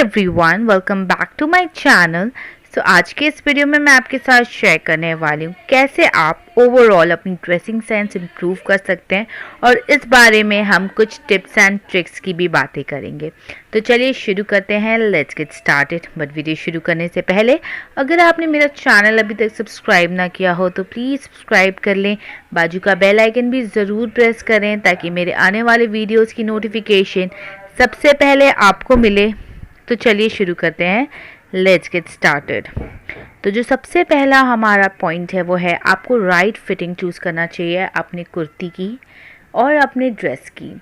Everyone, welcome back to my channel. So आज के इस वीडियो में मैं आपके साथ शेयर करने वाली हूँ कैसे आप ओवरऑल अपनी ड्रेसिंग सेंस इम्प्रूव कर सकते हैं, और इस बारे में हम कुछ टिप्स एंड ट्रिक्स की भी बातें करेंगे। तो चलिए शुरू करते हैं, let's get started. But video शुरू करने से पहले अगर आपने मेरा चैनल अभी तक सब्सक्राइब ना किया हो तो प्लीज़ सब्सक्राइब कर लें, बाजू का बेल आइकन भी ज़रूर प्रेस करें ताकि मेरे आने वाले वीडियोज़ की नोटिफिकेशन सबसे पहले आपको मिले। तो चलिए शुरू करते हैं, लेट्स गेट स्टार्टेड। तो जो सबसे पहला हमारा पॉइंट है वो है आपको राइट फिटिंग चूज़ करना चाहिए अपनी कुर्ती की और अपने ड्रेस की।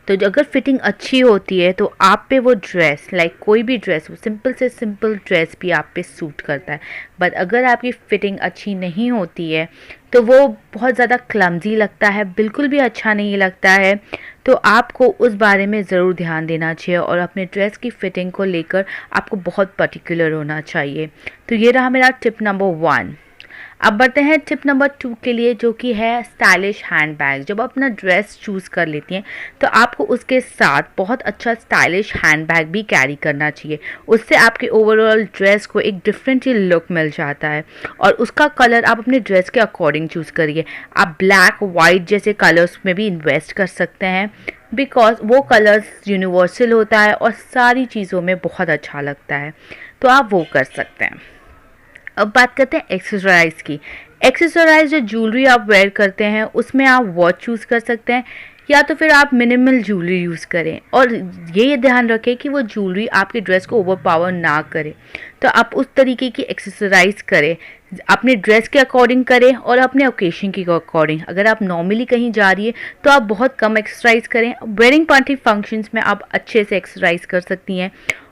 तो अगर फिटिंग अच्छी होती है तो आप पे वो ड्रेस, लाइक कोई भी ड्रेस, वो सिंपल से सिंपल ड्रेस भी आप पे सूट करता है। बट अगर आपकी फिटिंग अच्छी नहीं होती है तो वो बहुत ज़्यादा क्लमजी लगता है, बिल्कुल भी अच्छा नहीं लगता है। तो आपको उस बारे में ज़रूर ध्यान देना चाहिए और अपने ड्रेस की फ़िटिंग को लेकर आपको बहुत पर्टिकुलर होना चाहिए। तो ये रहा मेरा टिप नंबर 1। अब बढ़ते हैं टिप नंबर 2 के लिए, जो कि है स्टाइलिश हैंड बैग। जब आप अपना ड्रेस चूज़ कर लेती हैं तो आपको उसके साथ बहुत अच्छा स्टाइलिश हैंड बैग भी कैरी करना चाहिए। उससे आपके ओवरऑल ड्रेस को एक डिफरेंट ही लुक मिल जाता है, और उसका कलर आप अपने ड्रेस के अकॉर्डिंग चूज़ करिए। आप ब्लैक, वाइट जैसे कलर्स में भी इन्वेस्ट कर सकते हैं, बिकॉज वो कलर्स यूनिवर्सल होता है और सारी चीज़ों में बहुत अच्छा लगता है। तो आप वो कर सकते हैं। अब बात करते हैं एक्सेसराइज की। एक्सेसराइज जो ज्वेलरी आप वेयर करते हैं उसमें आप वॉच चूज़ कर सकते हैं, या तो फिर आप मिनिमल ज्वेलरी यूज़ करें, और ये ध्यान रखें कि वो ज्वेलरी आपके ड्रेस को ओवरपावर ना करे। तो आप उस तरीके की एक्सेसराइज करें, अपने ड्रेस के अकॉर्डिंग करें और अपने ओकेशन के अकॉर्डिंग। अगर आप नॉर्मली कहीं जा रही है तो आप बहुत कम एक्सरसाइज करें। वेडिंग पार्टी फंक्शंस में आप अच्छे से एक्सरसाइज कर सकती हैं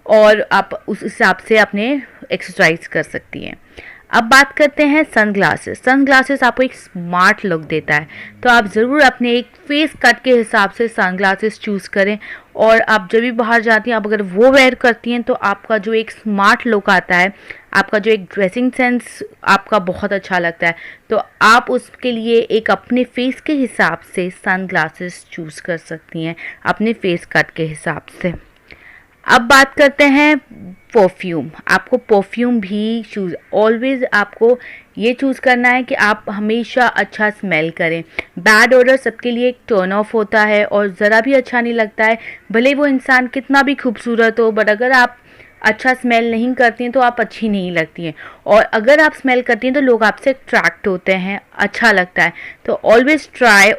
और आप उस हिसाब से अपने एक्सरसाइज कर सकती हैं। अब बात करते हैं सनग्लासेस। सनग्लासेस आपको एक स्मार्ट लुक देता है, तो आप ज़रूर अपने एक फेस कट के हिसाब से सनग्लासेस चूज़ करें। और आप जब भी बाहर जाती हैं, आप अगर वो वेयर करती हैं तो आपका जो एक स्मार्ट लुक आता है, आपका जो एक ड्रेसिंग सेंस आपका बहुत अच्छा लगता है। तो आप उसके लिए एक अपने फेस के हिसाब से सनग्लासेस चूज़ कर सकती हैं, अपने फेस कट के हिसाब से। अब बात करते हैं परफ्यूम। आपको परफ्यूम भी चूज़, ऑलवेज आपको ये चूज़ करना है कि आप हमेशा अच्छा स्मेल करें। बैड ऑडर सबके लिए एक टर्न ऑफ होता है और ज़रा भी अच्छा नहीं लगता है, भले वो इंसान कितना भी खूबसूरत हो, बट अगर आप अच्छा स्मेल नहीं करती हैं तो आप अच्छी नहीं लगती हैं। और अगर आप स्मेल करती हैं तो लोग आपसे अट्रैक्ट होते हैं, अच्छा लगता है। तो ऑलवेज ट्राई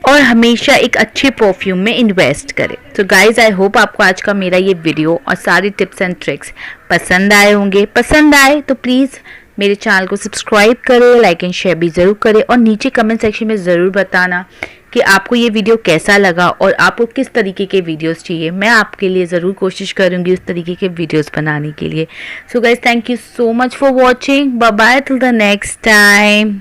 और हमेशा एक अच्छे परफ्यूम में इन्वेस्ट करें। तो गाइज, आई होप आपको आज का मेरा ये वीडियो और सारी टिप्स एंड ट्रिक्स पसंद आए होंगे। पसंद आए तो प्लीज़ मेरे चैनल को सब्सक्राइब करें, लाइक एंड शेयर भी ज़रूर करें, और नीचे कमेंट सेक्शन में ज़रूर बताना कि आपको ये वीडियो कैसा लगा और आपको किस तरीके के वीडियोस चाहिए। मैं आपके लिए ज़रूर कोशिश करूँगी उस तरीके के वीडियोस बनाने के लिए। So guys, thank you so much for watching. Bye bye till the next time.